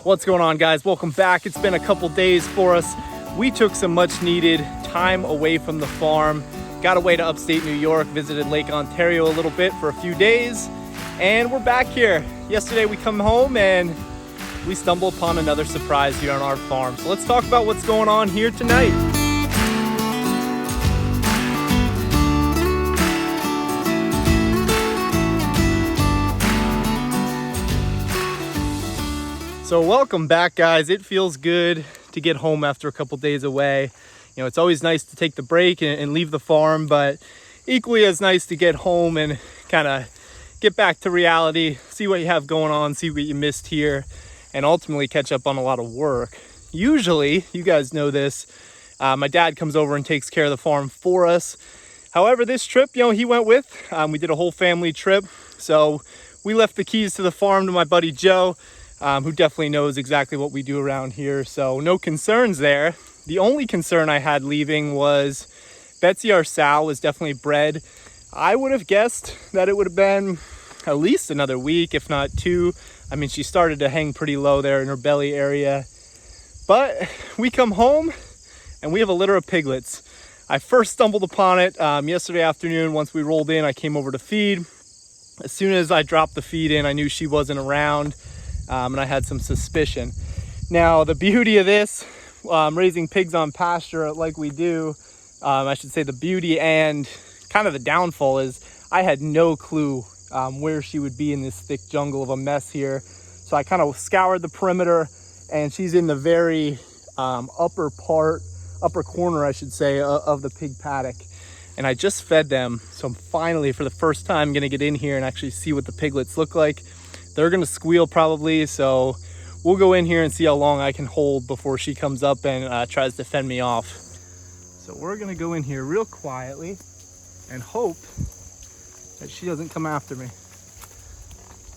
What's going on, guys? Welcome back. It's been a couple days for us. We took some much needed time away from the farm, got away to upstate New York, visited Lake Ontario a little bit for a few days, and we're back here. Yesterday we come home and we stumble upon another surprise here on our farm. So let's talk about what's going on here tonight. So welcome back, guys. It feels good to get home after a couple days away. You know, it's always nice to take the break and leave the farm, but equally as nice to get home and kind of get back to reality, see what you have going on, see what you missed here, and ultimately catch up on a lot of work. Usually, you guys know this, my dad comes over and takes care of the farm for us. However, this trip, he went with. We did a whole family trip, so we left the keys to the farm to my buddy Joe, who definitely knows exactly what we do around here. So no concerns there. The only concern I had leaving was Betsy, our sow, was definitely bred. I would have guessed that it would have been at least another week, if not two. I mean, she started to hang pretty low there in her belly area. But we come home and we have a litter of piglets. I first stumbled upon it yesterday afternoon. Once we rolled in, I came over to feed. As soon as I dropped the feed in, I knew she wasn't around. And I had some suspicion. Now, the beauty of this, raising pigs on pasture like we do, I should say the beauty and kind of the downfall is I had no clue where she would be in this thick jungle of a mess here. So I kind of scoured the perimeter, and she's in the very upper corner, I should say, of the pig paddock. And I just fed them. So I'm finally, for the first time, going to get in here and actually see what the piglets look like. They're gonna squeal probably, so we'll go in here and see how long I can hold before she comes up and tries to fend me off. So we're gonna go in here real quietly and hope that she doesn't come after me.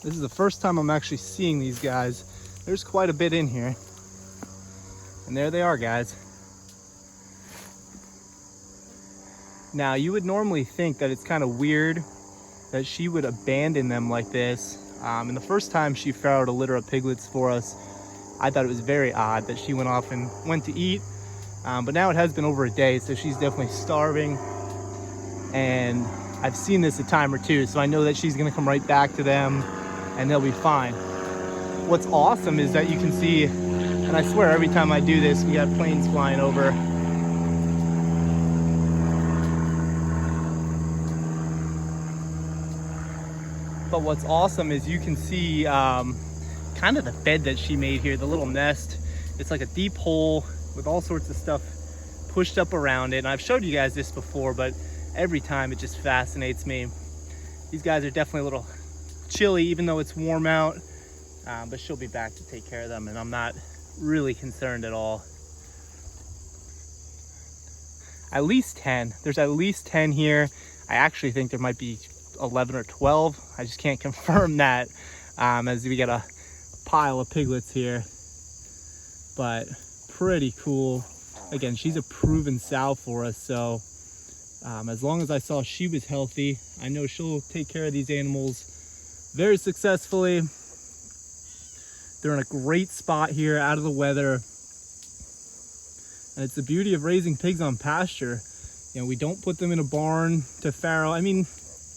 This is the first time I'm actually seeing these guys. There's quite a bit in here. And there they are, guys. Now, you would normally think that it's kind of weird that she would abandon them like this. And the first time she farrowed a litter of piglets for us, I thought it was very odd that she went off and went to eat. But now it has been over a day, so she's definitely starving. And I've seen this a time or two, so I know that she's gonna come right back to them and they'll be fine. What's awesome is that you can see, and I swear every time I do this, we got planes flying over. But what's awesome is you can see kind of the bed that she made here, the little nest. It's like a deep hole with all sorts of stuff pushed up around it. And I've showed you guys this before, but every time it just fascinates me. These guys are definitely a little chilly, even though it's warm out. But she'll be back to take care of them, and I'm not really concerned at all. At least 10. There's at least 10 here. I actually think there might be 11 or 12. I just can't confirm that as we get a pile of piglets here, but pretty cool. Again, she's a proven sow for us, so as long as I saw she was healthy, I know she'll take care of these animals very successfully. They're in a great spot here, out of the weather, and it's the beauty of raising pigs on pasture. We don't put them in a barn to farrow. I mean,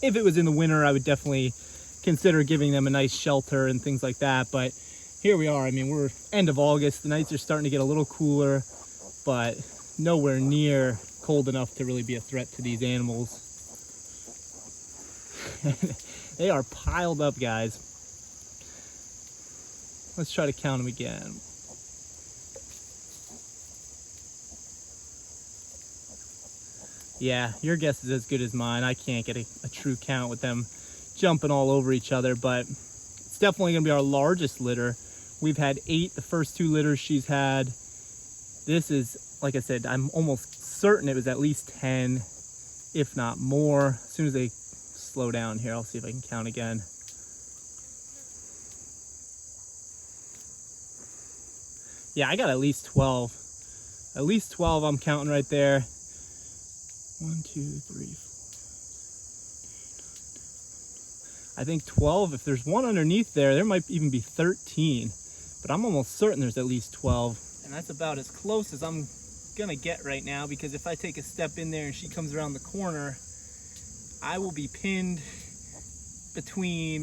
if it was in the winter, I would definitely consider giving them a nice shelter and things like that. But here we are. I mean, we're end of August. The nights are starting to get a little cooler, but nowhere near cold enough to really be a threat to these animals. They are piled up, guys. Let's try to count them again. Yeah, your guess is as good as mine. I can't get a true count with them jumping all over each other, but it's definitely gonna be our largest litter. We've had 8 the first 2 litters she's had. This is, like I said, I'm almost certain it was at least 10, if not more. As soon as they slow down here, I'll see if I can count again. Yeah, I got at least 12. At least 12 I'm counting right there. 1, 2, 3, 4. I think 12. If there's one underneath there, there might even be 13. but I'm almost certain there's at least 12. And that's about as close as I'm gonna get right now, because if I take a step in there and she comes around the corner, I will be pinned between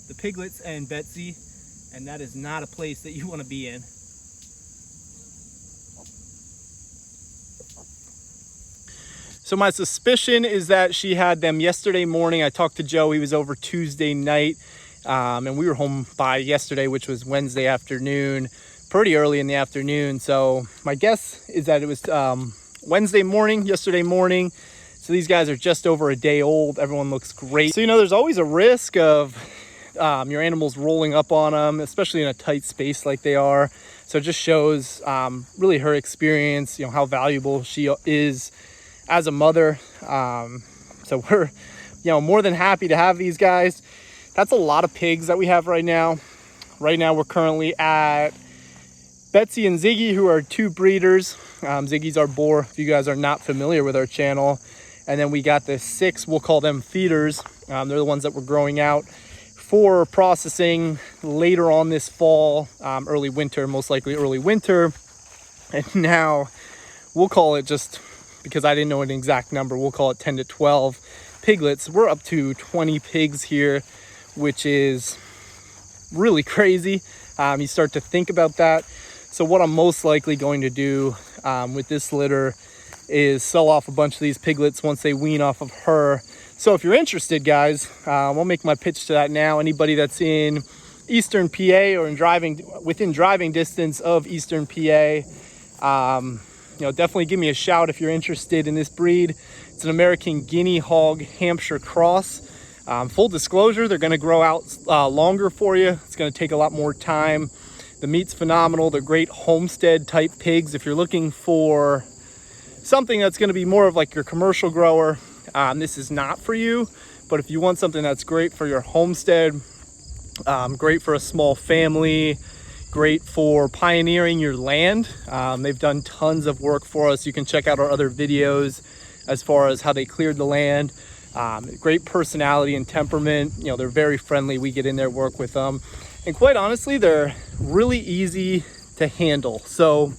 the piglets and Betsy, and that is not a place that you want to be in. So my suspicion is that she had them yesterday morning. I talked to Joe, he was over Tuesday night, and we were home by yesterday, which was Wednesday afternoon, pretty early in the afternoon. So my guess is that it was Wednesday morning, yesterday morning. So these guys are just over a day old. Everyone looks great. So, you know, there's always a risk of your animals rolling up on them, especially in a tight space like they are. So it just shows really her experience, you know, how valuable she is as a mother. So we're, you know, more than happy to have these guys. That's a lot of pigs that we have right now. Right now we're currently at Betsy and Ziggy, who are 2 breeders. Ziggy's our boar, if you guys are not familiar with our channel. And then we got the 6, we'll call them feeders. They're the ones that we're growing out for processing later on this fall, early winter, most likely early winter. And now we'll call it, just because I didn't know an exact number, we'll call it 10 to 12 piglets. We're up to 20 pigs here, which is really crazy. You start to think about that. So what I'm most likely going to do with this litter is sell off a bunch of these piglets once they wean off of her. So if you're interested, guys, I'll make my pitch to that now. Anybody that's in Eastern PA or within driving distance of Eastern PA, you know, definitely give me a shout if you're interested in this breed. It's an American Guinea Hog Hampshire cross. Full disclosure, they're going to grow out longer for you. It's going to take a lot more time. The meat's phenomenal. They're great homestead type pigs. If you're looking for something that's going to be more of like your commercial grower, this is not for you. But if you want something that's great for your homestead, great for a small family, great for pioneering your land, they've done tons of work for us. You can check out our other videos as far as how they cleared the land. Great personality and temperament. You know, they're very friendly. We get in there, work with them, and quite honestly, they're really easy to handle. So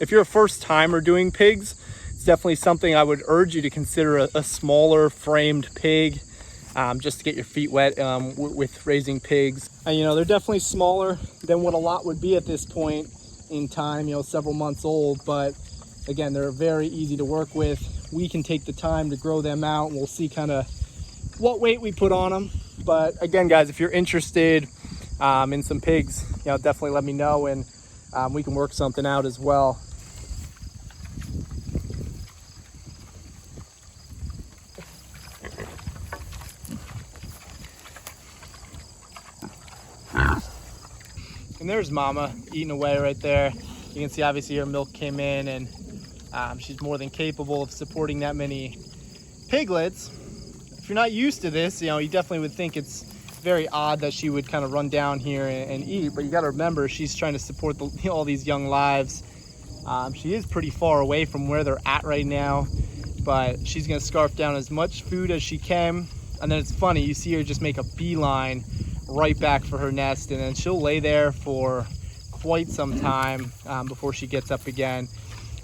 if you're a first timer doing pigs, it's definitely something I would urge you to consider a smaller framed pig, just to get your feet wet with raising pigs. And, you know, they're definitely smaller than what a lot would be at this point in time, you know, several months old. But again, they're very easy to work with. We can take the time to grow them out, and we'll see kind of what weight we put on them. But again, guys, if you're interested in some pigs, you know, definitely let me know, and we can work something out as well. And there's Mama eating away right there. You can see obviously her milk came in, and she's more than capable of supporting that many piglets. If you're not used to this, you know, you definitely would think it's very odd that she would kind of run down here and eat, but you got to remember, she's trying to support all these young lives. She is pretty far away from where they're at right now, but she's going to scarf down as much food as she can. And then it's funny, you see her just make a beeline right back for her nest, and then she'll lay there for quite some time before she gets up again.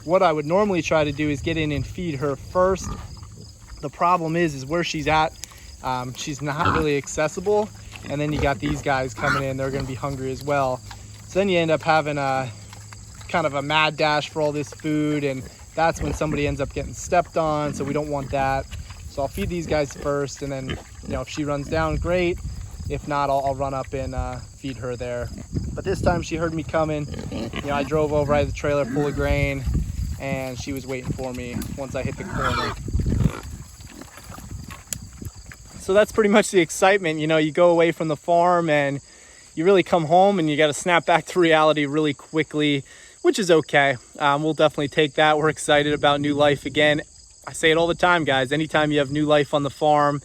What I would normally try to do is get in and feed her first. The problem is where she's at, she's not really accessible, and then you got these guys coming in, they're going to be hungry as well. So then you end up having a kind of a mad dash for all this food, and that's when somebody ends up getting stepped on, so we don't want that. So I'll feed these guys first, and then, you know, if she runs down, great. If not, I'll run up and feed her there. But this time she heard me coming. You know, I drove over, I had the trailer full of grain, and she was waiting for me once I hit the corner. So that's pretty much the excitement. You know, you go away from the farm and you really come home and you got to snap back to reality really quickly, which is okay. We'll definitely take that. We're excited about new life again. I say it all the time, guys. Anytime you have new life on the farm,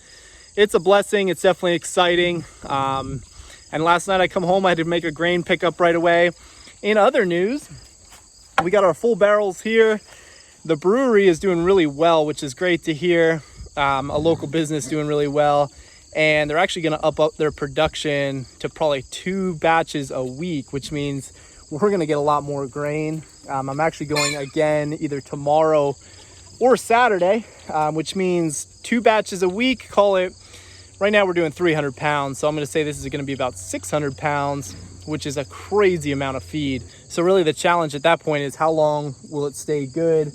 it's a blessing. It's definitely exciting. And last night I come home, I had to make a grain pickup right away. In other news, we got our full barrels here. The brewery is doing really well, which is great to hear. A local business doing really well. and they're actually going to up their production to probably 2 batches a week, which means we're going to get a lot more grain. I'm actually going again either tomorrow or Saturday, which means 2 batches a week. Call it, right now we're doing 300 pounds, so I'm going to say this is going to be about 600 pounds, which is a crazy amount of feed. So really the challenge at that point is how long will it stay good?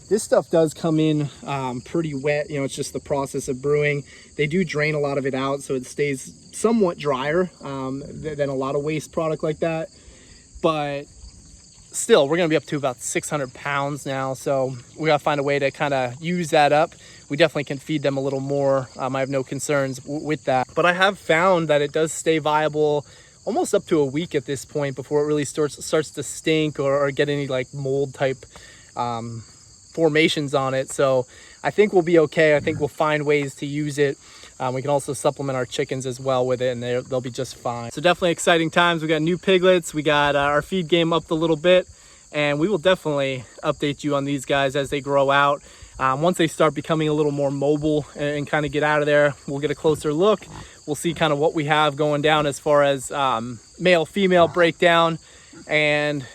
This stuff does come in pretty wet. You know, it's just the process of brewing. They do drain a lot of it out, so it stays somewhat drier than a lot of waste product like that. But still, we're gonna be up to about 600 pounds now, so we gotta find a way to kind of use that up. We definitely can feed them a little more. I have no concerns with that. But I have found that it does stay viable almost up to a week at this point before it really starts to stink or get any like mold type formations on it. So I think we'll be okay. I think we'll find ways to use it. We can also supplement our chickens as well with it, and they'll be just fine. So definitely exciting times. We got new piglets. We got our feed game up a little bit, and we will definitely update you on these guys as they grow out. Once they start becoming a little more mobile and kind of get out of there, we'll get a closer look. We'll see kind of what we have going down as far as male-female breakdown, and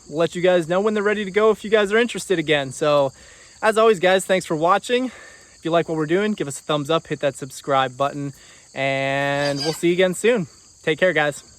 we'll let you guys know when they're ready to go if you guys are interested again. So as always, guys, thanks for watching. If you like what we're doing, give us a thumbs up, hit that subscribe button, and we'll see you again soon. Take care, guys.